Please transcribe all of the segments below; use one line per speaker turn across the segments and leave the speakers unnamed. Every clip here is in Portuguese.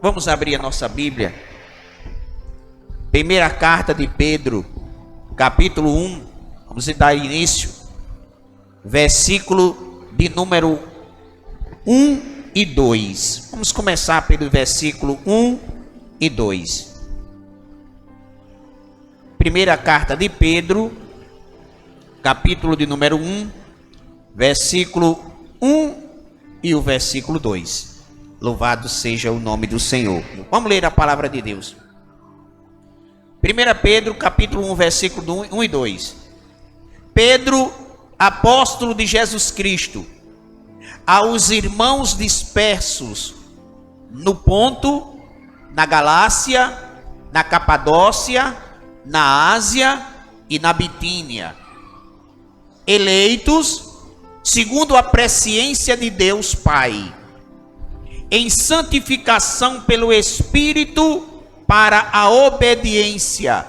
Vamos abrir a nossa Bíblia. Primeira carta de Pedro, capítulo 1. Vamos dar início. Versículo de número 1 e 2. Vamos começar pelo versículo 1 e 2. Primeira carta de Pedro, capítulo de número 1, versículo 1 e o versículo 2. Louvado seja o nome do Senhor. Vamos ler a palavra de Deus. 1 Pedro, capítulo 1, versículo 1 e 2. Pedro, apóstolo de Jesus Cristo, aos irmãos dispersos no Ponto, na Galácia, na Capadócia, na Ásia e na Bitínia, eleitos segundo a presciência de Deus Pai, em santificação pelo Espírito para a obediência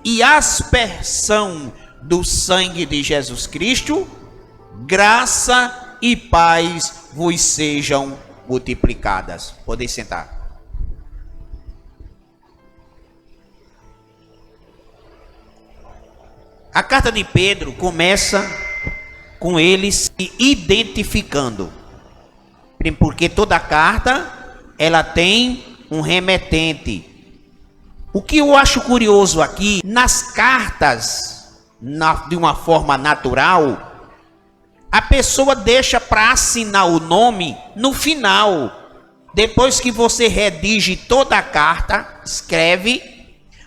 e aspersão do sangue de Jesus Cristo, graça e paz vos sejam multiplicadas. Podem sentar. A carta de Pedro começa com ele se identificando, porque toda carta ela tem um remetente. O que eu acho curioso aqui, nas cartas, de uma forma natural, a pessoa deixa para assinar o nome no final. Depois que você redige toda a carta, escreve,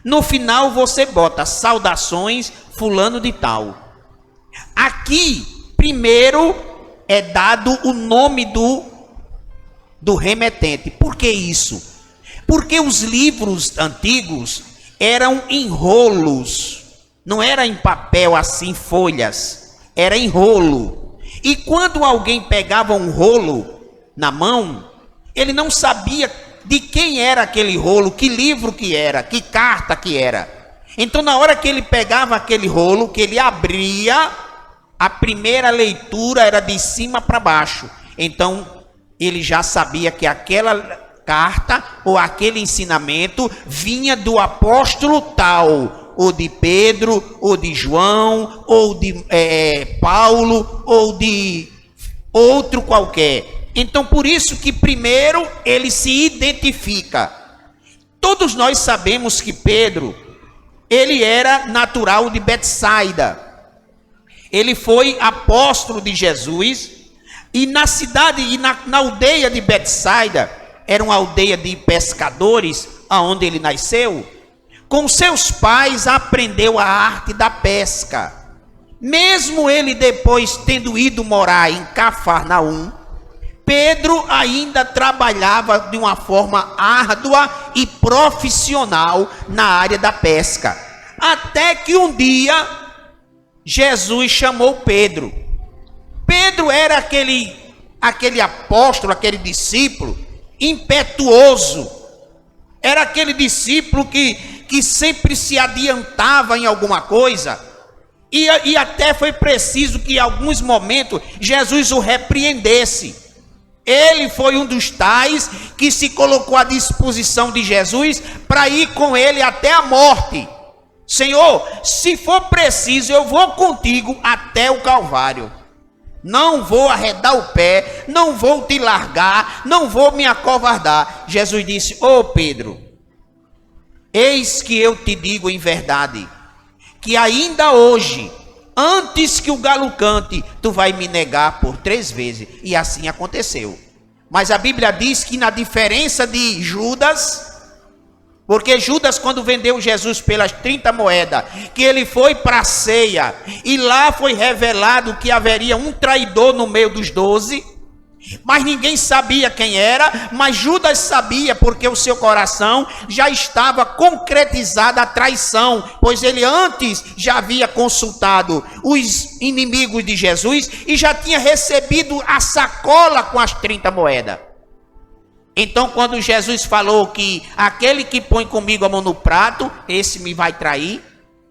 no final você bota saudações fulano de tal. Aqui, primeiro, é dado o nome do remetente. Por que isso? Porque os livros antigos eram em rolos, não era em papel assim, folhas, era em rolo. E quando alguém pegava um rolo na mão, ele não sabia de quem era aquele rolo, que livro que era, que carta que era. Então, na hora que ele pegava aquele rolo, que ele abria, a primeira leitura era de cima para baixo. Então, ele já sabia que aquela carta ou aquele ensinamento vinha do apóstolo tal, ou de Pedro, ou de João, ou de Paulo, ou de outro qualquer. Então, por isso que primeiro ele se identifica. Todos nós sabemos que Pedro, ele era natural de Betsaida. Ele foi apóstolo de Jesus. E na cidade e na aldeia de Betsaida, era uma aldeia de pescadores, aonde ele nasceu. Com seus pais aprendeu a arte da pesca. Mesmo ele depois tendo ido morar em Cafarnaum, Pedro ainda trabalhava de uma forma árdua e profissional na área da pesca. Até que um dia, Jesus chamou Pedro. Pedro era aquele apóstolo, aquele discípulo impetuoso. Era aquele discípulo que sempre se adiantava em alguma coisa. E até foi preciso que em alguns momentos Jesus o repreendesse. Ele foi um dos tais que se colocou à disposição de Jesus para ir com ele até a morte. Senhor, se for preciso, eu vou contigo até o Calvário. Não vou arredar o pé, não vou te largar, não vou me acovardar. Jesus disse: ô Pedro, eis que eu te digo em verdade, que ainda hoje, antes que o galo cante, tu vai me negar por 3 vezes. E assim aconteceu. Mas a Bíblia diz que na diferença de Judas, porque Judas, quando vendeu Jesus pelas 30 moedas, que ele foi para a ceia, e lá foi revelado que haveria um traidor no meio dos 12, mas ninguém sabia quem era, mas Judas sabia, porque o seu coração já estava concretizada a traição, pois ele antes já havia consultado os inimigos de Jesus e já tinha recebido a sacola com as 30 moedas. Então, quando Jesus falou que aquele que põe comigo a mão no prato, esse me vai trair,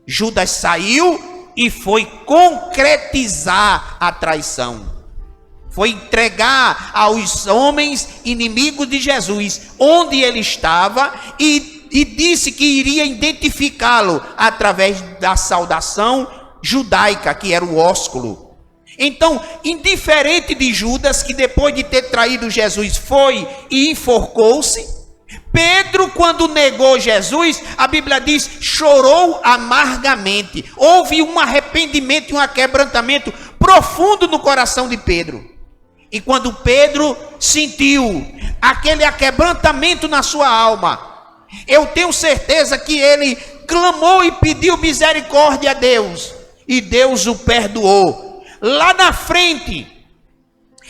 Judas saiu e foi concretizar a traição. foi entregar aos homens inimigos de Jesus onde ele estava e disse que iria identificá-lo através da saudação judaica, que era o ósculo. Então, indiferente de Judas, que depois de ter traído Jesus foi e enforcou-se, Pedro, quando negou Jesus, a Bíblia diz, chorou amargamente. Houve um arrependimento e um quebrantamento profundo no coração de Pedro. E quando Pedro sentiu aquele quebrantamento na sua alma, eu tenho certeza que ele clamou e pediu misericórdia a Deus, e Deus o perdoou. Lá na frente,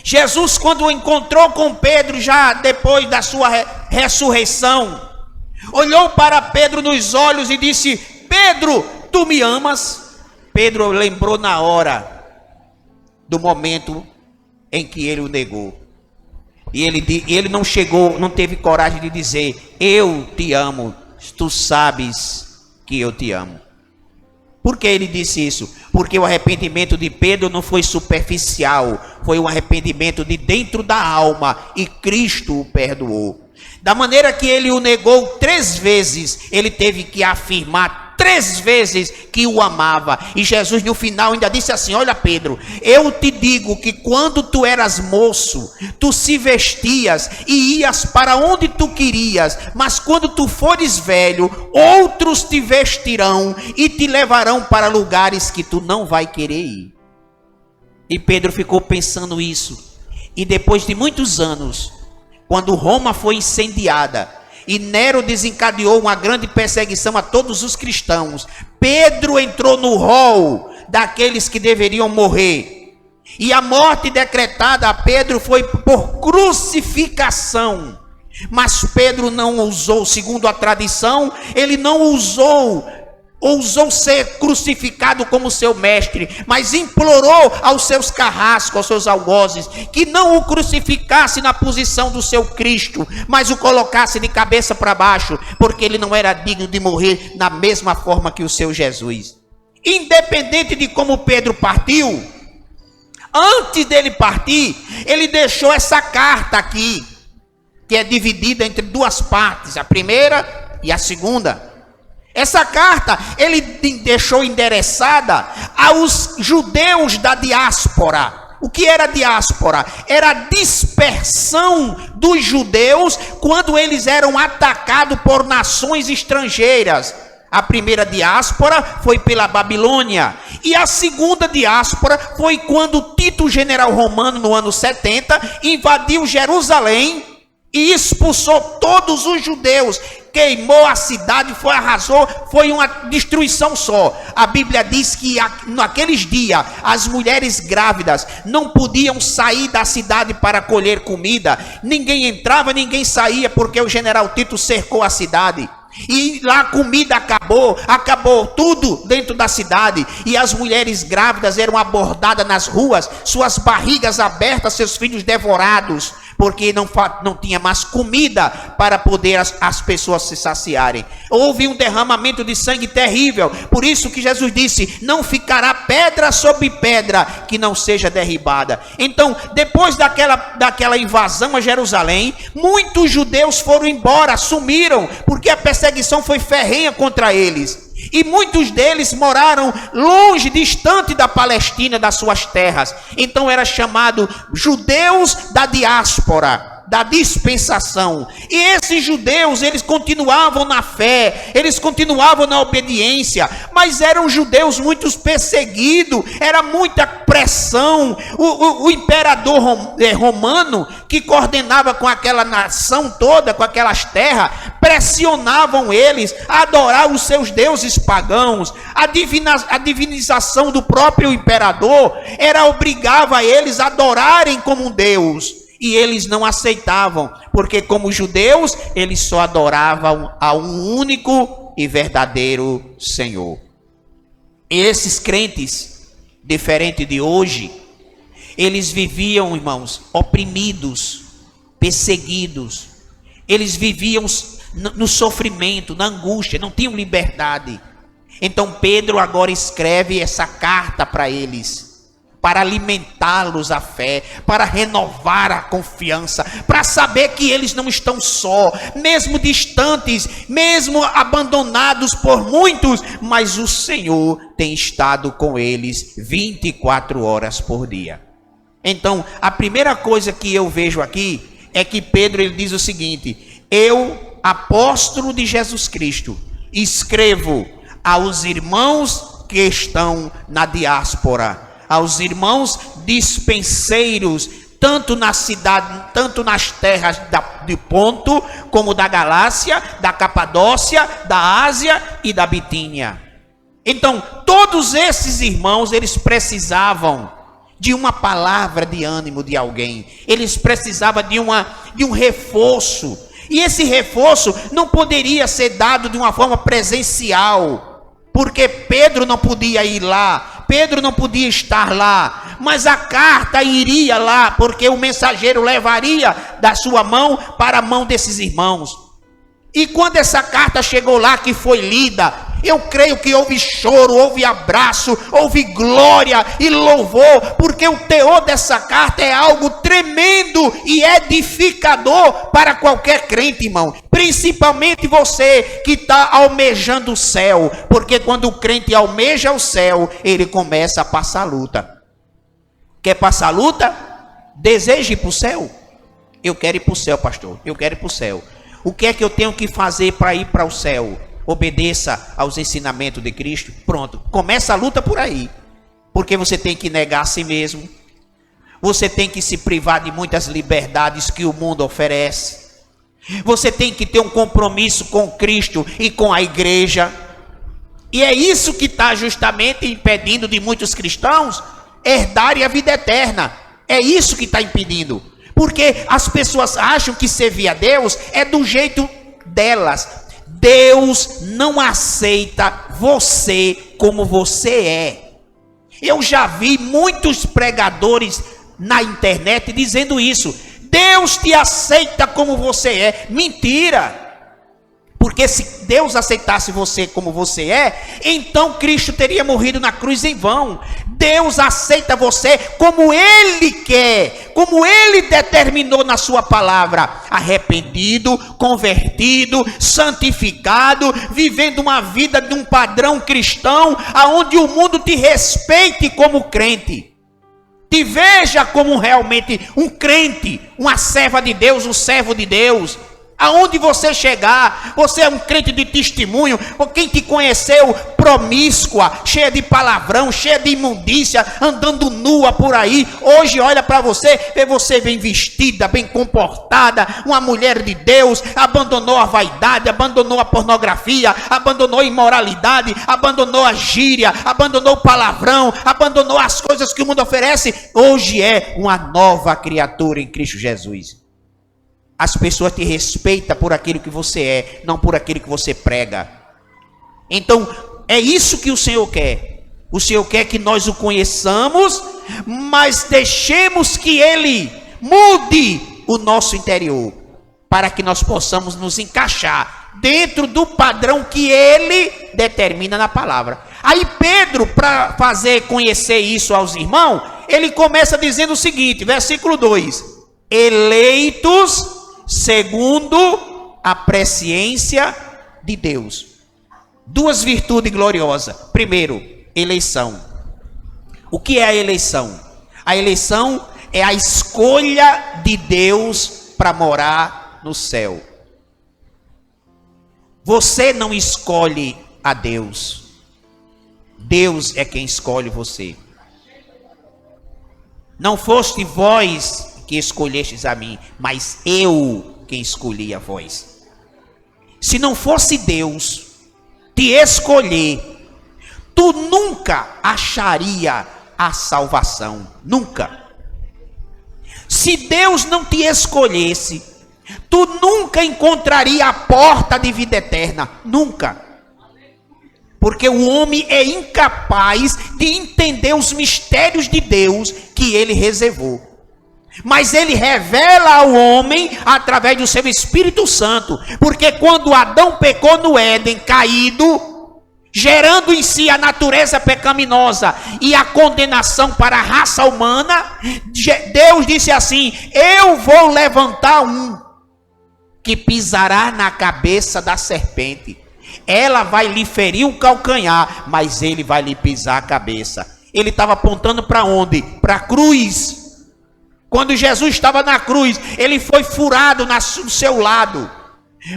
Jesus, quando encontrou com Pedro, já depois da sua ressurreição, olhou para Pedro nos olhos e disse: Pedro, tu me amas? Pedro lembrou na hora do momento em que ele o negou. E ele não teve coragem de dizer: eu te amo, tu sabes que eu te amo. Por que ele disse isso? Porque o arrependimento de Pedro não foi superficial, foi um arrependimento de dentro da alma, e Cristo o perdoou. Da maneira que ele o negou 3 vezes, ele teve que afirmar 3 vezes que o amava. E Jesus no final ainda disse assim: olha Pedro, eu te digo que quando tu eras moço, tu se vestias e ias para onde tu querias, mas quando tu fores velho, outros te vestirão e te levarão para lugares que tu não vai querer ir. E Pedro ficou pensando isso. E depois de muitos anos, quando Roma foi incendiada e Nero desencadeou uma grande perseguição a todos os cristãos, Pedro entrou no rol daqueles que deveriam morrer. E a morte decretada a Pedro foi por crucificação. Mas Pedro não ousou, segundo a tradição, ele não ousou ser crucificado como seu mestre, mas implorou aos seus carrascos, aos seus algozes, que não o crucificasse na posição do seu Cristo, mas o colocasse de cabeça para baixo, porque ele não era digno de morrer na mesma forma que o seu Jesus. Independente de como Pedro partiu, antes dele partir, ele deixou essa carta aqui, que é dividida entre 2 partes, a primeira e a segunda. Essa carta ele deixou endereçada aos judeus da diáspora. O que era diáspora? Era a dispersão dos judeus quando eles eram atacados por nações estrangeiras. A primeira diáspora foi pela Babilônia, e a segunda diáspora foi quando Tito, general romano, no ano 70, invadiu Jerusalém e expulsou todos os judeus, queimou a cidade, arrasou, foi uma destruição só. A Bíblia diz que naqueles dias as mulheres grávidas não podiam sair da cidade para colher comida, ninguém entrava, ninguém saía, porque o general Tito cercou a cidade. E lá a comida acabou tudo dentro da cidade, e as mulheres grávidas eram abordadas nas ruas, suas barrigas abertas, seus filhos devorados, porque não tinha mais comida para poder as pessoas se saciarem. Houve um derramamento de sangue terrível. Por isso que Jesus disse: não ficará pedra sobre pedra que não seja derribada. Então, depois daquela invasão a Jerusalém, muitos judeus foram embora, sumiram, porque a perseguição foi ferrenha contra eles. E muitos deles moraram longe, distante da Palestina, das suas terras. Então era chamado judeus da diáspora, da dispensação. E esses judeus, eles continuavam na fé, eles continuavam na obediência, mas eram judeus muito perseguidos, era muita pressão. O imperador romano, que coordenava com aquela nação toda, com aquelas terras, pressionavam eles a adorar os seus deuses pagãos. A divinização do próprio imperador obrigava eles a adorarem como um deus. E eles não aceitavam, porque como judeus, eles só adoravam a um único e verdadeiro Senhor. E esses crentes, diferente de hoje, eles viviam, irmãos, oprimidos, perseguidos. Eles viviam no sofrimento, na angústia, não tinham liberdade. Então Pedro agora escreve essa carta para eles, para alimentá-los a fé, para renovar a confiança, para saber que eles não estão só, mesmo distantes, mesmo abandonados por muitos, mas o Senhor tem estado com eles 24 horas por dia. Então, a primeira coisa que eu vejo aqui é que Pedro ele diz o seguinte: eu, apóstolo de Jesus Cristo, escrevo aos irmãos que estão na diáspora, aos irmãos dispenseiros, tanto na cidade, tanto nas terras de Ponto, como da Galácia, da Capadócia, da Ásia e da Bitínia. Então, todos esses irmãos, eles precisavam de uma palavra de ânimo de alguém. Eles precisavam de um reforço. E esse reforço não poderia ser dado de uma forma presencial, porque Pedro não podia ir lá, Pedro não podia estar lá, mas a carta iria lá, porque o mensageiro levaria da sua mão para a mão desses irmãos. E quando essa carta chegou lá, que foi lida, eu creio que houve choro, houve abraço, houve glória e louvor, porque o teor dessa carta é algo tremendo e edificador para qualquer crente, irmão. Principalmente você que está almejando o céu, porque quando o crente almeja o céu, ele começa a passar luta. Quer passar luta? Deseja ir para o céu. Eu quero ir para o céu, pastor, eu quero ir para o céu. O que é que eu tenho que fazer para ir para o céu? Obedeça aos ensinamentos de Cristo. Pronto, começa a luta por aí. Porque você tem que negar a si mesmo. Você tem que se privar de muitas liberdades que o mundo oferece. Você tem que ter um compromisso com Cristo e com a igreja. E é isso que está justamente impedindo de muitos cristãos herdarem a vida eterna. É isso que está impedindo. Porque as pessoas acham que servir a Deus é do jeito delas. Deus não aceita você como você é. Eu já vi muitos pregadores na internet dizendo isso. Deus te aceita como você é. Mentira! Porque se Deus aceitasse você como você é, então Cristo teria morrido na cruz em vão. Deus aceita você como Ele quer, como Ele determinou na sua palavra. Arrependido, convertido, santificado, vivendo uma vida de um padrão cristão, aonde o mundo te respeite como crente. Te veja como realmente um crente, uma serva de Deus, um servo de Deus. Aonde você chegar, você é um crente de testemunho. Quem te conheceu promíscua, cheia de palavrão, cheia de imundícia, andando nua por aí, hoje olha para você, vê você bem vestida, bem comportada, uma mulher de Deus, abandonou a vaidade, abandonou a pornografia, abandonou a imoralidade, abandonou a gíria, abandonou o palavrão, abandonou as coisas que o mundo oferece. Hoje é uma nova criatura em Cristo Jesus. As pessoas te respeitam por aquilo que você é, não por aquilo que você prega. Então, é isso que o Senhor quer. O Senhor quer que nós o conheçamos, mas deixemos que Ele mude o nosso interior, para que nós possamos nos encaixar dentro do padrão que Ele determina na palavra. Aí Pedro, para fazer conhecer isso aos irmãos, ele começa dizendo o seguinte, versículo 2: eleitos segundo a presciência de Deus. Duas virtudes gloriosas. Primeiro, eleição. O que é a eleição? A eleição é a escolha de Deus para morar no céu. Você não escolhe a Deus. Deus é quem escolhe você. Não foste vós que escolhestes a mim, mas eu quem escolhi a vós. Se não fosse Deus te escolher, tu nunca acharia a salvação, nunca. Se Deus não te escolhesse, tu nunca encontraria a porta de vida eterna, nunca. Porque o homem é incapaz de entender os mistérios de Deus que ele reservou. Mas ele revela ao homem através do seu Espírito Santo. Porque quando Adão pecou no Éden, caído, gerando em si a natureza pecaminosa e a condenação para a raça humana, Deus disse assim: eu vou levantar um que pisará na cabeça da serpente. Ela vai lhe ferir o calcanhar, mas ele vai lhe pisar a cabeça. Ele estava apontando para onde? Para a cruz. Quando Jesus estava na cruz, ele foi furado no seu lado.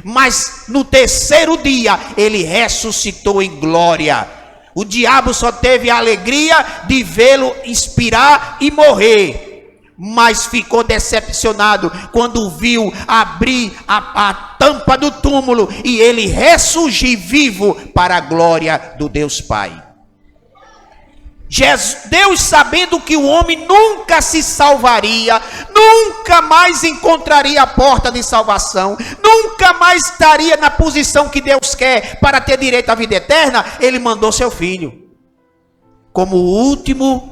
Mas no terceiro dia, ele ressuscitou em glória. O diabo só teve a alegria de vê-lo expirar e morrer. Mas ficou decepcionado quando viu abrir a tampa do túmulo e ele ressurgir vivo para a glória do Deus Pai. Deus, sabendo que o homem nunca se salvaria, nunca mais encontraria a porta de salvação, nunca mais estaria na posição que Deus quer para ter direito à vida eterna, ele mandou seu filho como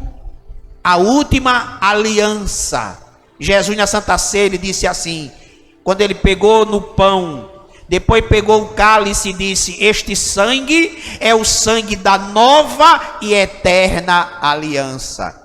a última aliança. Jesus, na Santa Ceia, ele disse assim, quando ele pegou no pão, depois pegou o cálice e disse: este sangue é o sangue da nova e eterna aliança.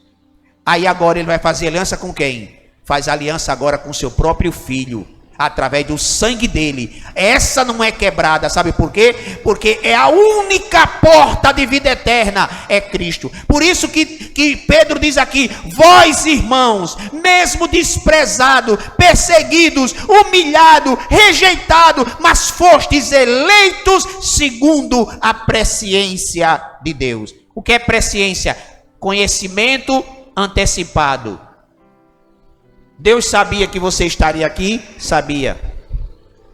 Aí agora ele vai fazer aliança com quem? Faz aliança agora com seu próprio filho, através do sangue dele. Essa não é quebrada, sabe por quê? Porque é a única porta de vida eterna, é Cristo. Por isso que Pedro diz aqui: vós, irmãos, mesmo desprezado, perseguidos, humilhado, rejeitado, mas fostes eleitos segundo a presciência de Deus. O que é presciência? Conhecimento antecipado. Deus sabia que você estaria aqui? Sabia.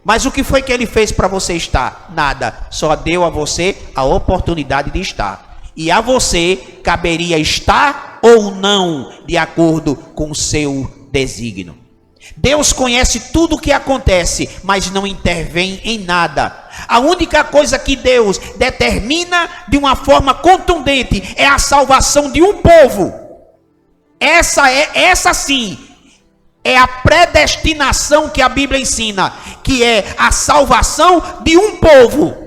Mas o que foi que ele fez para você estar? Nada. Só deu a você a oportunidade de estar. E a você caberia estar ou não, de acordo com o seu desígnio. Deus conhece tudo o que acontece, mas não intervém em nada. A única coisa que Deus determina de uma forma contundente é a salvação de um povo. Essa sim, é a predestinação que a Bíblia ensina, que é a salvação de um povo.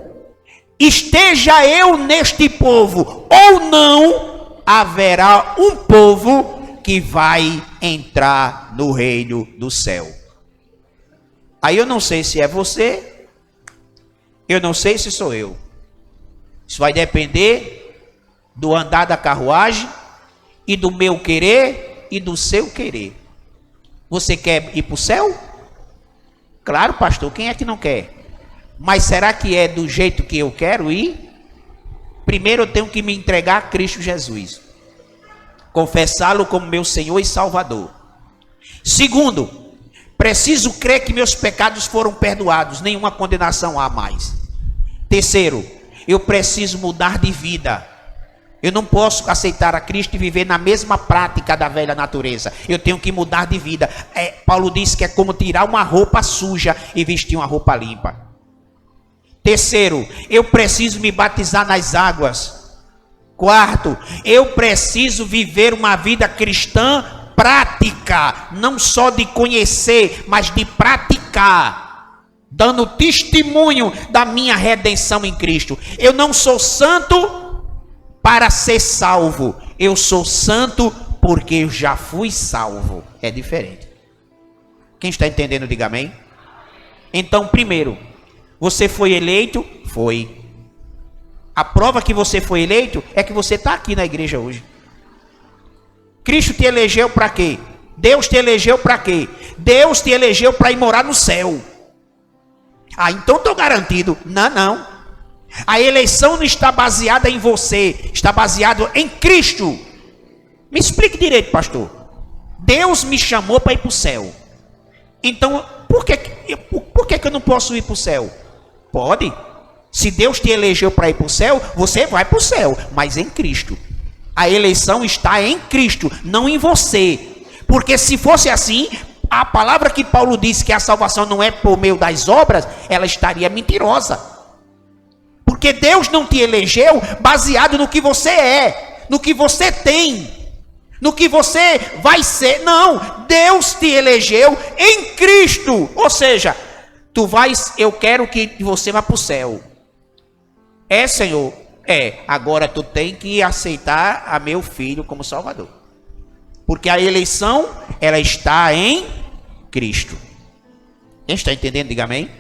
Esteja eu neste povo ou não, haverá um povo que vai entrar no reino do céu. Aí eu não sei se é você, eu não sei se sou eu. Isso vai depender do andar da carruagem e do meu querer e do seu querer. Você quer ir para o céu? Claro, pastor, quem é que não quer? Mas será que é do jeito que eu quero ir? Primeiro eu tenho que me entregar a Cristo Jesus, confessá-lo como meu Senhor e Salvador. Segundo, preciso crer que meus pecados foram perdoados, nenhuma condenação há mais. Terceiro, eu preciso mudar de vida. Eu não posso aceitar a Cristo e viver na mesma prática da velha natureza. Eu tenho que mudar de vida. Paulo disse que é como tirar uma roupa suja e vestir uma roupa limpa. Terceiro, eu preciso me batizar nas águas. Quarto, eu preciso viver uma vida cristã prática, não só de conhecer, mas de praticar, dando testemunho da minha redenção em Cristo. Eu não sou santo para ser salvo, eu sou santo porque eu já fui salvo. É diferente. Quem está entendendo, diga amém. Então, primeiro, você foi eleito? Foi. A prova que você foi eleito é que você está aqui na igreja hoje. Cristo te elegeu para quê? Deus te elegeu para quê? Deus te elegeu para ir morar no céu. Ah, então estou garantido. Não. A eleição não está baseada em você, está baseado em Cristo. Me explique direito, pastor. Deus me chamou para ir para o céu. Então, por que eu não posso ir para o céu? Pode. Se Deus te elegeu para ir para o céu, você vai para o céu, mas em Cristo. A eleição está em Cristo, não em você. Porque se fosse assim, a palavra que Paulo disse que a salvação não é por meio das obras, ela estaria mentirosa. Porque Deus não te elegeu baseado no que você é, no que você tem, no que você vai ser. Não, Deus te elegeu em Cristo. Ou seja, eu quero que você vá para o céu. Senhor, Agora tu tem que aceitar a meu filho como Salvador. Porque a eleição, ela está em Cristo. Quem está entendendo, diga amém.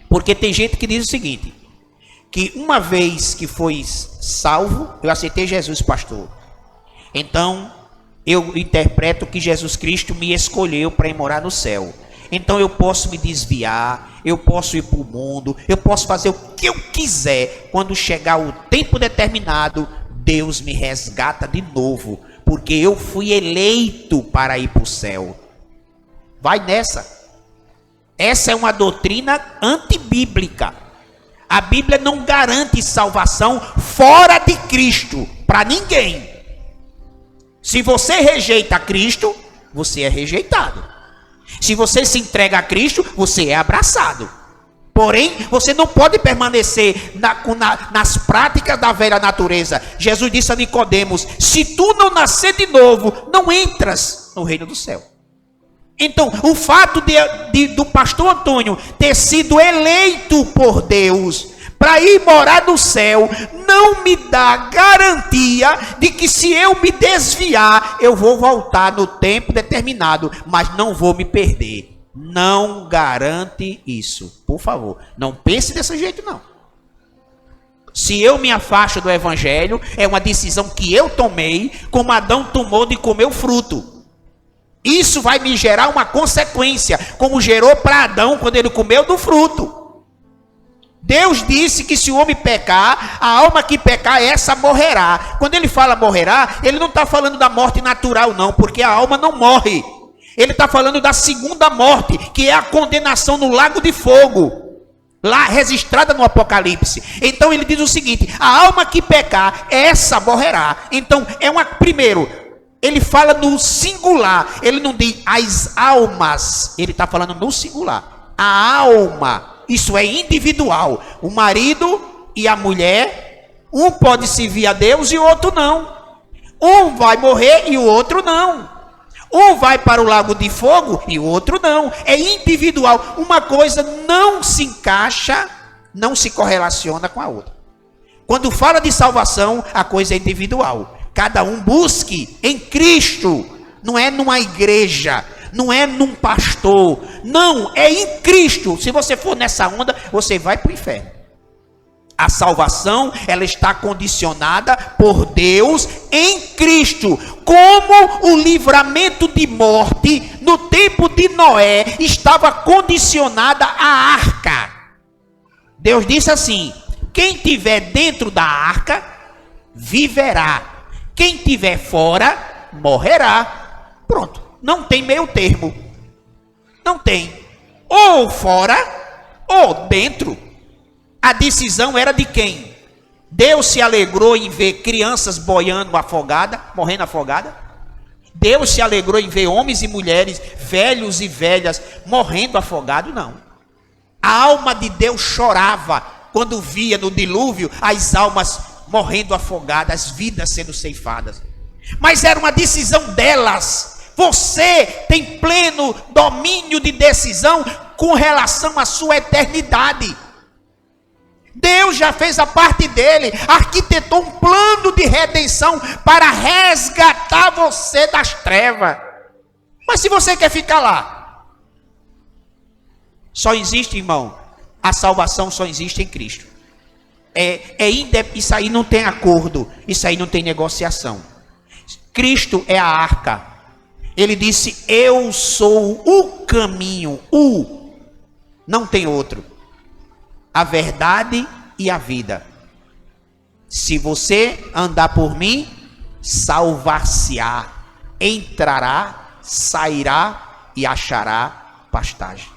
Porque tem gente que diz o seguinte, que uma vez que foi salvo, eu aceitei Jesus, pastor. Então, eu interpreto que Jesus Cristo me escolheu para ir morar no céu. Então eu posso me desviar, eu posso ir para o mundo, eu posso fazer o que eu quiser. Quando chegar o tempo determinado, Deus me resgata de novo, porque eu fui eleito para ir para o céu. Vai nessa. Essa é uma doutrina antibíblica. A Bíblia não garante salvação fora de Cristo para ninguém. Se você rejeita Cristo, você é rejeitado. Se você se entrega a Cristo, você é abraçado. Porém, você não pode permanecer nas práticas da velha natureza. Jesus disse a Nicodemos: se tu não nascer de novo, não entras no reino do céu. Então, o fato do pastor Antônio ter sido eleito por Deus para ir morar no céu, não me dá garantia de que se eu me desviar, eu vou voltar no tempo determinado, mas não vou me perder. Não garante isso, por favor. Não pense desse jeito, não. Se eu me afasto do evangelho, é uma decisão que eu tomei, como Adão tomou de comer o fruto. Isso vai me gerar uma consequência, como gerou para Adão quando ele comeu do fruto. Deus disse que se o homem pecar, a alma que pecar, essa morrerá. Quando ele fala morrerá, ele não está falando da morte natural não, porque a alma não morre. Ele está falando da segunda morte, que é a condenação no lago de fogo, lá registrada no Apocalipse. Então ele diz o seguinte: a alma que pecar, essa morrerá. Então primeiro, ele fala no singular, ele não diz as almas, ele está falando no singular. A alma, isso é individual. O marido e a mulher, um pode servir a Deus e o outro não. Um vai morrer e o outro não. Um vai para o lago de fogo e o outro não. É individual. Uma coisa não se encaixa, não se correlaciona com a outra. Quando fala de salvação, a coisa é individual. Cada um busque em Cristo, não é numa igreja, não é num pastor, não, é em Cristo. Se você for nessa onda, você vai para o inferno. A salvação, ela está condicionada por Deus em Cristo, como o livramento de morte no tempo de Noé estava condicionada à arca. Deus disse assim: quem tiver dentro da arca, viverá. Quem tiver fora, morrerá. Pronto. Não tem meio termo. Não tem. Ou fora, ou dentro. A decisão era de quem? Deus se alegrou em ver crianças boiando afogada, morrendo afogada? Deus se alegrou em ver homens e mulheres, velhos e velhas, morrendo afogados? Não. A alma de Deus chorava quando via no dilúvio as almas morrendo afogadas, as vidas sendo ceifadas. Mas era uma decisão delas. Você tem pleno domínio de decisão com relação à sua eternidade. Deus já fez a parte dele, arquitetou um plano de redenção para resgatar você das trevas. Mas se você quer ficar lá, só existe, irmão, a salvação só existe em Cristo. Isso aí não tem acordo, isso aí não tem negociação. Cristo é a arca. Ele disse: eu sou o caminho, não tem outro, a verdade e a vida. Se você andar por mim, salvar-se-á, entrará, sairá e achará pastagem.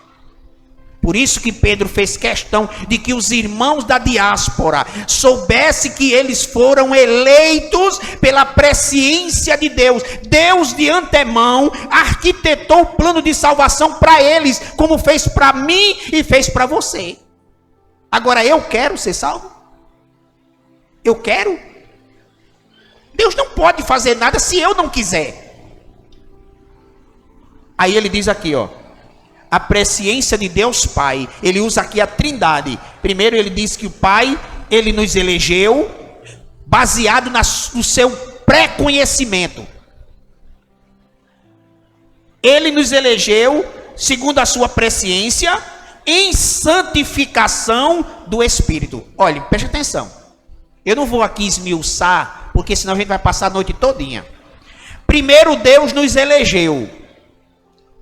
Por isso que Pedro fez questão de que os irmãos da diáspora soubessem que eles foram eleitos pela presciência de Deus. Deus de antemão arquitetou o plano de salvação para eles, como fez para mim e fez para você. Agora eu quero ser salvo? Eu quero? Deus não pode fazer nada se eu não quiser. Aí ele diz aqui, ó. A presciência de Deus Pai, ele usa aqui a trindade. Primeiro ele diz que o Pai ele nos elegeu baseado no seu pré-conhecimento. Ele nos elegeu segundo a sua presciência em santificação do Espírito. Olha, preste atenção. Eu não vou aqui esmiuçar, porque senão a gente vai passar a noite todinha. Primeiro, Deus nos elegeu.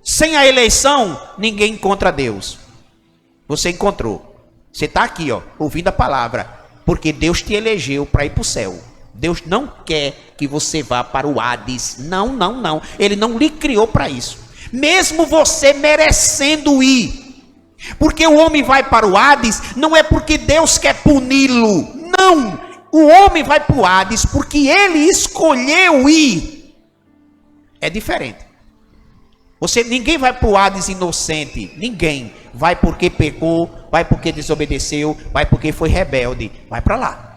Sem a eleição, ninguém encontra Deus. Você encontrou. Você está aqui, ó, ouvindo a palavra. Porque Deus te elegeu para ir para o céu. Deus não quer que você vá para o Hades. Não, não, não. Ele não lhe criou para isso. Mesmo você merecendo ir. Porque o homem vai para o Hades, não é porque Deus quer puni-lo. Não. O homem vai para o Hades porque ele escolheu ir. É diferente. Ninguém vai para o Hades inocente. Ninguém. Vai porque pecou, vai porque desobedeceu, vai porque foi rebelde. Vai para lá.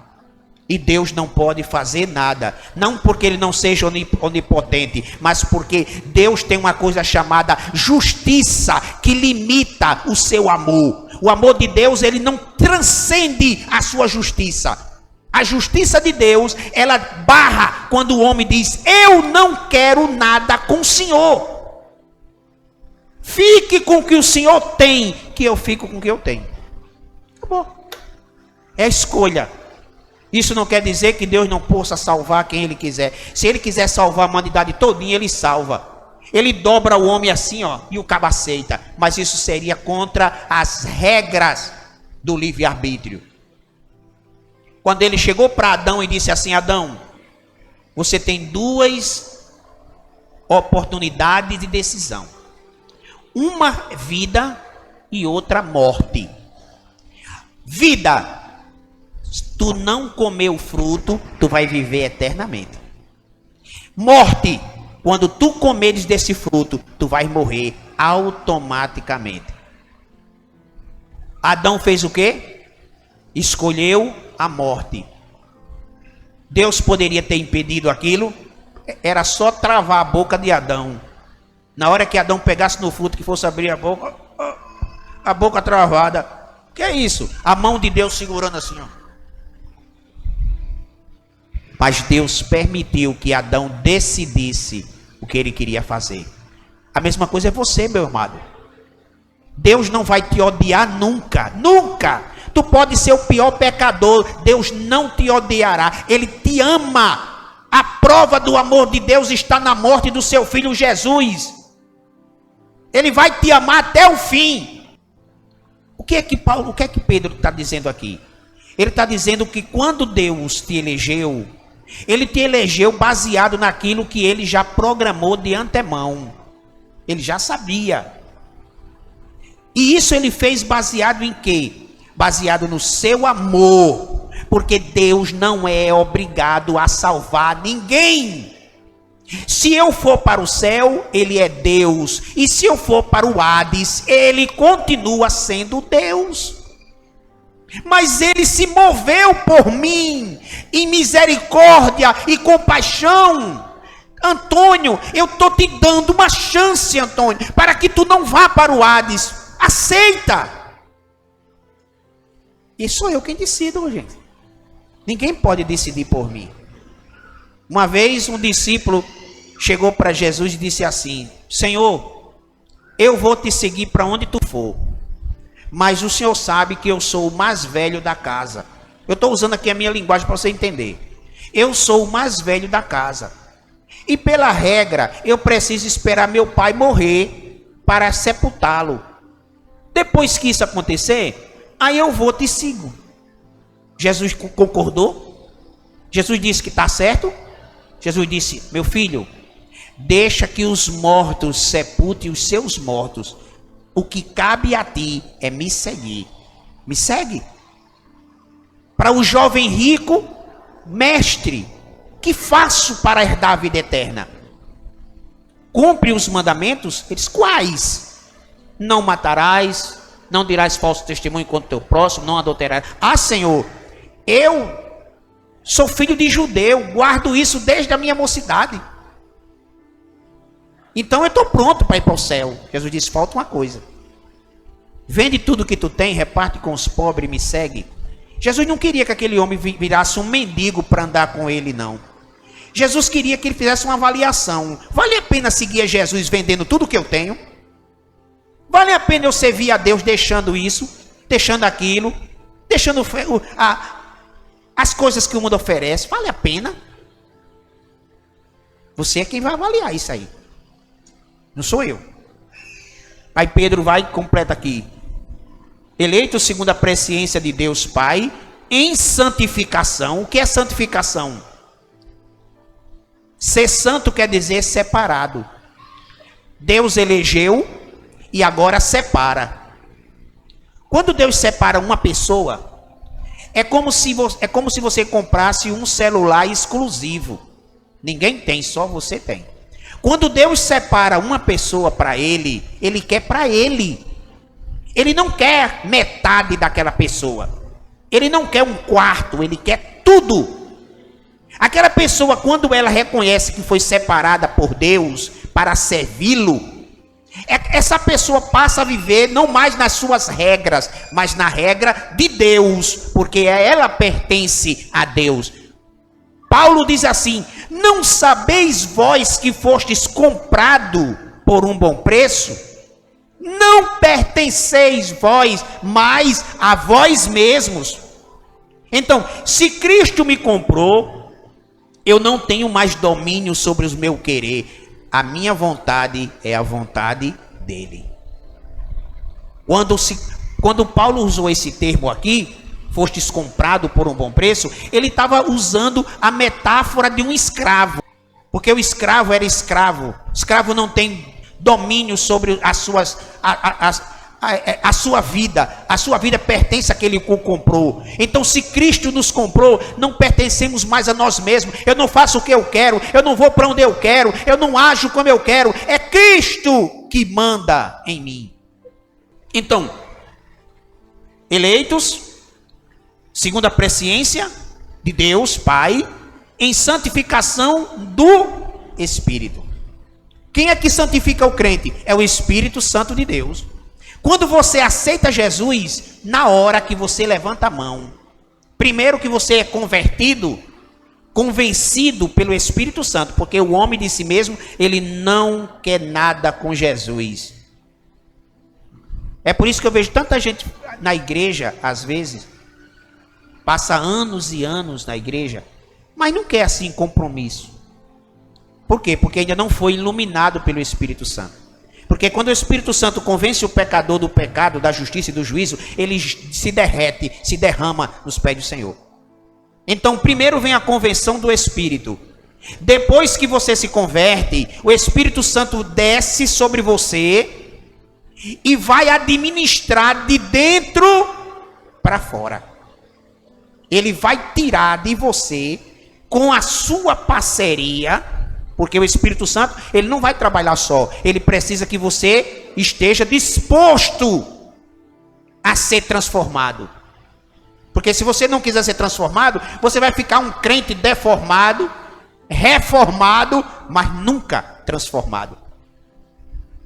E Deus não pode fazer nada. Não porque ele não seja onipotente, mas porque Deus tem uma coisa chamada justiça, que limita o seu amor. O amor de Deus, ele não transcende a sua justiça. A justiça de Deus, ela barra quando o homem diz: eu não quero nada com o Senhor. Fique com o que o Senhor tem, que eu fico com o que eu tenho. Acabou. É a escolha. Isso não quer dizer que Deus não possa salvar quem Ele quiser. Se Ele quiser salvar a humanidade todinha, Ele salva. Ele dobra o homem assim, ó, e o cabo aceita. Mas isso seria contra as regras do livre-arbítrio. Quando Ele chegou para Adão e disse assim: Adão, você tem duas oportunidades de decisão. Uma vida e outra morte. Vida. Se tu não comer o fruto, tu vai viver eternamente. Morte. Quando tu comeres desse fruto, tu vai morrer automaticamente. Adão fez o quê? Escolheu a morte. Deus poderia ter impedido aquilo. Era só travar a boca de Adão. Na hora que Adão pegasse no fruto, que fosse abrir a boca travada. Que é isso? A mão de Deus segurando assim, ó. Mas Deus permitiu que Adão decidisse o que ele queria fazer. A mesma coisa é você, meu amado. Deus não vai te odiar nunca. Nunca. Tu pode ser o pior pecador. Deus não te odiará. Ele te ama. A prova do amor de Deus está na morte do seu filho Jesus. Ele vai te amar até o fim. O que é que Pedro está dizendo aqui? Ele está dizendo que quando Deus te elegeu, Ele te elegeu baseado naquilo que Ele já programou de antemão. Ele já sabia. E isso Ele fez baseado em quê? Baseado no seu amor. Porque Deus não é obrigado a salvar ninguém. Se eu for para o céu, Ele é Deus. E se eu for para o Hades, Ele continua sendo Deus. Mas Ele se moveu por mim, em misericórdia e compaixão. Antônio, eu estou te dando uma chance, Antônio, para que tu não vá para o Hades. Aceita. E sou eu quem decido, gente. Ninguém pode decidir por mim. Uma vez um discípulo chegou para Jesus e disse assim: Senhor, eu vou te seguir para onde tu for, mas o Senhor sabe que eu sou o mais velho da casa. Eu estou usando aqui a minha linguagem para você entender. Eu sou o mais velho da casa. E pela regra, eu preciso esperar meu pai morrer para sepultá-lo. Depois que isso acontecer, aí eu vou te sigo. Jesus concordou? Jesus disse que está certo? Jesus disse: meu filho, deixa que os mortos sepultem os seus mortos. O que cabe a ti é me seguir. Me segue. Para o jovem rico, mestre, que faço para herdar a vida eterna? Cumpre os mandamentos? Eles quais? Não matarás, não dirás falso testemunho contra o teu próximo, não adulterarás. Ah, Senhor, eu sou filho de judeu, guardo isso desde a minha mocidade. Então eu estou pronto para ir para o céu. Jesus disse: falta uma coisa. Vende tudo que tu tem, reparte com os pobres e me segue. Jesus não queria que aquele homem virasse um mendigo para andar com ele, não. Jesus queria que ele fizesse uma avaliação. Vale a pena seguir a Jesus vendendo tudo que eu tenho? Vale a pena eu servir a Deus deixando isso, deixando aquilo, deixando as coisas que o mundo oferece? Vale a pena? Você é quem vai avaliar isso aí. Não sou eu. Aí Pedro vai e completa aqui. Eleito segundo a presciência de Deus Pai, em santificação. O que é santificação? Ser santo quer dizer separado. Deus elegeu e agora separa. Quando Deus separa uma pessoa, é como se você comprasse um celular exclusivo. Ninguém tem, só você tem. Quando Deus separa uma pessoa para ele, ele quer para ele. Ele não quer metade daquela pessoa. Ele não quer um quarto, ele quer tudo. Aquela pessoa, quando ela reconhece que foi separada por Deus para servi-lo, essa pessoa passa a viver não mais nas suas regras, mas na regra de Deus, porque ela pertence a Deus. Paulo diz assim: não sabeis vós que fostes comprado por um bom preço? Não pertenceis vós mais a vós mesmos. Então, se Cristo me comprou, eu não tenho mais domínio sobre o meu querer. A minha vontade é a vontade dele. Quando Paulo usou esse termo aqui, fostes comprado por um bom preço, ele estava usando a metáfora de um escravo. Porque o escravo era escravo. O escravo não tem domínio sobre a sua vida. A sua vida pertence àquele que o comprou. Então, se Cristo nos comprou, não pertencemos mais a nós mesmos. Eu não faço o que eu quero, eu não vou para onde eu quero, eu não ajo como eu quero. É Cristo que manda em mim. Então, eleitos segundo a presciência de Deus Pai, em santificação do Espírito. Quem é que santifica o crente? É o Espírito Santo de Deus. Quando você aceita Jesus, na hora que você levanta a mão, primeiro que você é convencido pelo Espírito Santo, porque o homem de si mesmo, ele não quer nada com Jesus. É por isso que eu vejo tanta gente na igreja, às vezes, passa anos e anos na igreja, mas não quer assim compromisso. Por quê? Porque ainda não foi iluminado pelo Espírito Santo. Porque quando o Espírito Santo convence o pecador do pecado, da justiça e do juízo, ele se derrete, se derrama nos pés do Senhor. Então, primeiro vem a convenção do Espírito. Depois que você se converte, o Espírito Santo desce sobre você e vai administrar de dentro para fora. Ele vai tirar de você, com a sua parceria, porque o Espírito Santo, ele não vai trabalhar só. Ele precisa que você esteja disposto a ser transformado. Porque se você não quiser ser transformado, você vai ficar um crente deformado, reformado, mas nunca transformado.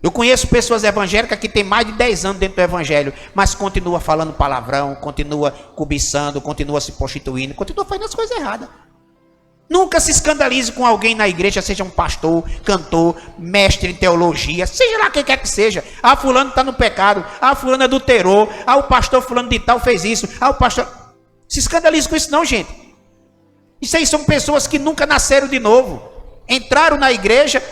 Eu conheço pessoas evangélicas que têm mais de 10 anos dentro do evangelho, mas continua falando palavrão, continua cobiçando, continua se prostituindo, continua fazendo as coisas erradas. Nunca se escandalize com alguém na igreja, seja um pastor, cantor, mestre em teologia, seja lá quem quer que seja. Ah, fulano está no pecado. Ah, fulano adulterou. Ah, o pastor fulano de tal fez isso. Ah, o pastor... Se escandalize com isso não, gente. Isso aí são pessoas que nunca nasceram de novo. Entraram na igreja,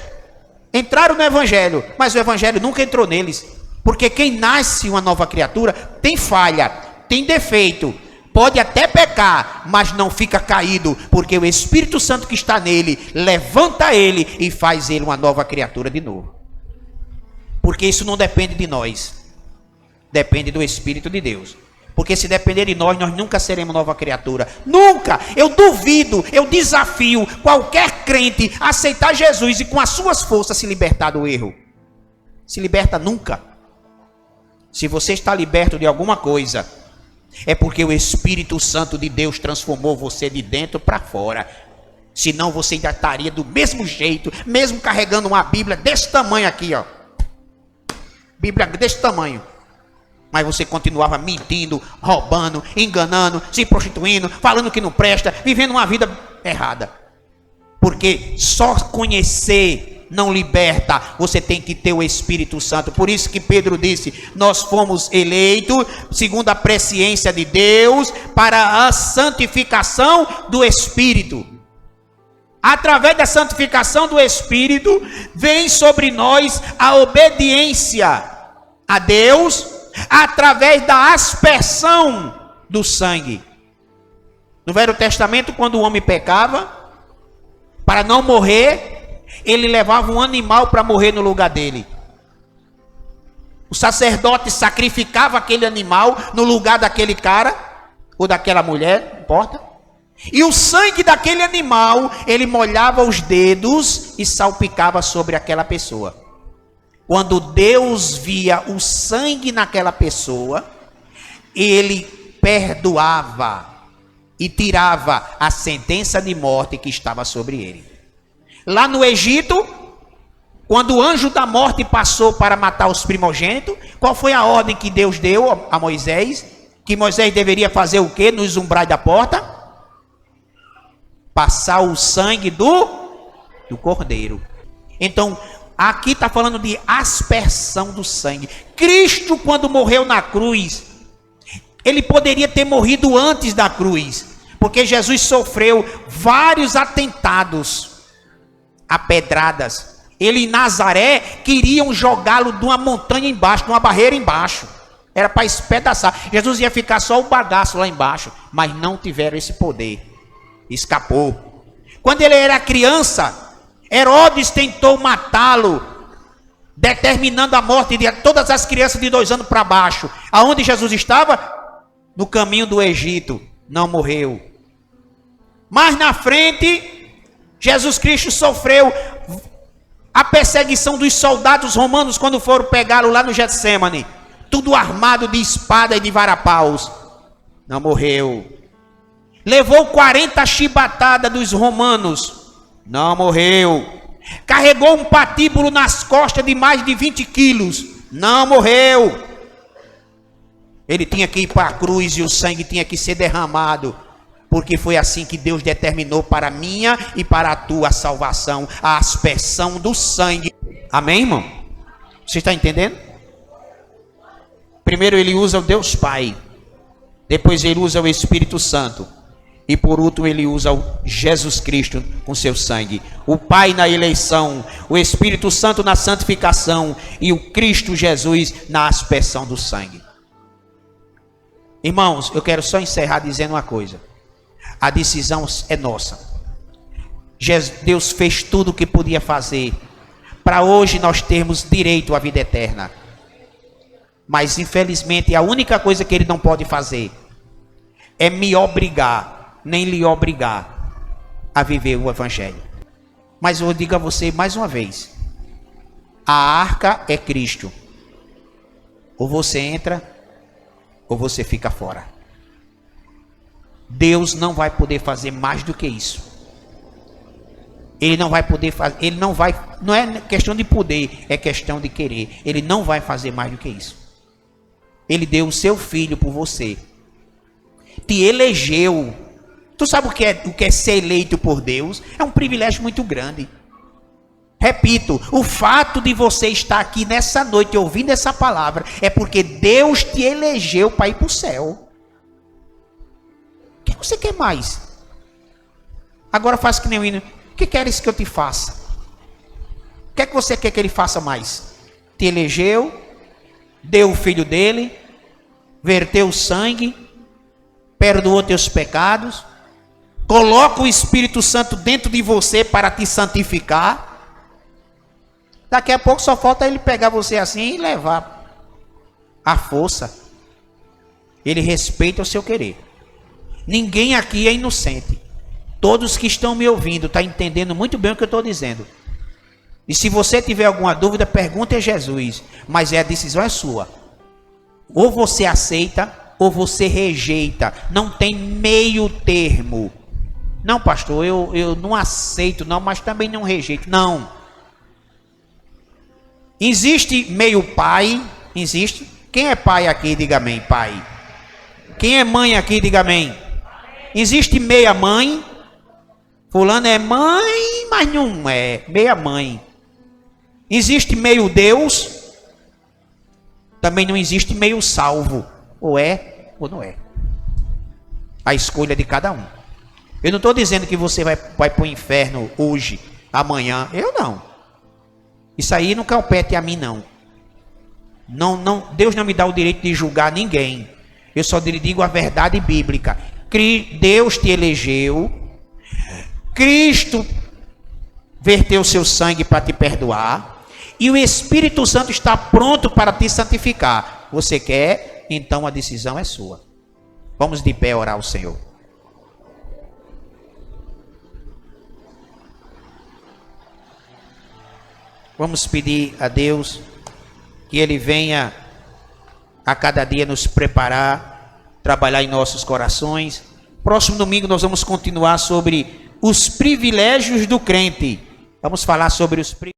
entraram no evangelho, mas o evangelho nunca entrou neles. Porque quem nasce uma nova criatura tem falha, tem defeito. Pode até pecar, mas não fica caído, porque o Espírito Santo que está nele, levanta ele e faz ele uma nova criatura de novo. Porque isso não depende de nós, depende do Espírito de Deus. Porque se depender de nós, nós nunca seremos nova criatura. Nunca! Eu duvido, eu desafio qualquer crente a aceitar Jesus e com as suas forças se libertar do erro. Se liberta nunca. Se você está liberto de alguma coisa, é porque o Espírito Santo de Deus transformou você de dentro para fora. Senão você ainda estaria do mesmo jeito, mesmo carregando uma Bíblia desse tamanho aqui, ó. Bíblia desse tamanho. Mas você continuava mentindo, roubando, enganando, se prostituindo, falando que não presta, vivendo uma vida errada. Porque só conhecer não liberta, você tem que ter o Espírito Santo. Por isso que Pedro disse: nós fomos eleitos segundo a presciência de Deus para a santificação do Espírito. Através da santificação do Espírito vem sobre nós a obediência a Deus, através da aspersão do sangue. No Velho Testamento, quando o homem pecava, para não morrer, ele levava um animal para morrer no lugar dele. O sacerdote sacrificava aquele animal no lugar daquele cara, ou daquela mulher, não importa. E o sangue daquele animal, ele molhava os dedos e salpicava sobre aquela pessoa. Quando Deus via o sangue naquela pessoa, ele perdoava e tirava a sentença de morte que estava sobre ele. Lá no Egito, quando o anjo da morte passou para matar os primogênitos, qual foi a ordem que Deus deu a Moisés? Que Moisés deveria fazer o quê nos umbrais da porta? Passar o sangue do cordeiro. Então, aqui está falando de aspersão do sangue. Cristo, quando morreu na cruz, ele poderia ter morrido antes da cruz, porque Jesus sofreu vários atentados a pedradas. Ele em Nazaré queriam jogá-lo de uma montanha embaixo, de uma barreira embaixo. Era para espedaçar. Jesus ia ficar só o bagaço lá embaixo, mas não tiveram esse poder. Escapou. Quando ele era criança, Herodes tentou matá-lo, determinando a morte de todas as crianças de 2 anos para baixo. Aonde Jesus estava? No caminho do Egito. Não morreu. Mais na frente, Jesus Cristo sofreu a perseguição dos soldados romanos quando foram pegá-lo lá no Getsêmani. Tudo armado de espada e de varapaus. Não morreu. Levou 40 chibatadas dos romanos. Não morreu. Carregou um patíbulo nas costas de mais de 20 quilos. Não morreu. Ele tinha que ir para a cruz e o sangue tinha que ser derramado. Porque foi assim que Deus determinou para a minha e para a tua salvação. A aspersão do sangue. Amém, irmão? Você está entendendo? Primeiro ele usa o Deus Pai. Depois ele usa o Espírito Santo. E por último ele usa o Jesus Cristo com seu sangue. O Pai na eleição, o Espírito Santo na santificação e o Cristo Jesus na aspersão do sangue. Irmãos, eu quero só encerrar dizendo uma coisa. A decisão é nossa. Deus fez tudo o que podia fazer para hoje nós termos direito à vida eterna. Mas infelizmente a única coisa que ele não pode fazer é me obrigar, nem lhe obrigar a viver o Evangelho. Mas eu digo a você mais uma vez: a arca é Cristo. Ou você entra, ou você fica fora. Deus não vai poder fazer mais do que isso. Ele não vai poder fazer, não é questão de poder, é questão de querer. Ele não vai fazer mais do que isso. Ele deu o seu filho por você. Te elegeu. Tu sabe o que é ser eleito por Deus? É um privilégio muito grande. Repito, o fato de você estar aqui nessa noite ouvindo essa palavra é porque Deus te elegeu para ir para o céu. O que você quer mais? Agora faça que nem o hino. O que queres que eu te faça? O que é que você quer que ele faça mais? Te elegeu, deu o filho dele, verteu o sangue, perdoou teus pecados, coloca o Espírito Santo dentro de você para te santificar. Daqui a pouco só falta ele pegar você assim e levar à força. Ele respeita o seu querer. Ninguém aqui é inocente. Todos que estão me ouvindo estão entendendo muito bem o que eu estou dizendo. E se você tiver alguma dúvida, pergunte a Jesus. Mas a decisão é sua. Ou você aceita, ou você rejeita. Não tem meio termo. Não, pastor, eu não aceito, não, mas também não rejeito. Não. Existe meio pai, existe. Quem é pai aqui, diga amém, pai. Quem é mãe aqui, diga amém. Existe meia mãe. Fulano é mãe, mas não é. Meia mãe. Existe meio Deus. Também não existe meio salvo. Ou é ou não é. A escolha de cada um. Eu não estou dizendo que você vai para o inferno hoje, amanhã. Eu não. Isso aí não compete a mim, não. Deus não me dá o direito de julgar ninguém. Eu só lhe digo a verdade bíblica. Deus te elegeu. Cristo verteu seu sangue para te perdoar. E o Espírito Santo está pronto para te santificar. Você quer? Então a decisão é sua. Vamos de pé orar ao Senhor. Vamos pedir a Deus que Ele venha a cada dia nos preparar, trabalhar em nossos corações. Próximo domingo nós vamos continuar sobre os privilégios do crente. Vamos falar sobre os privilégios.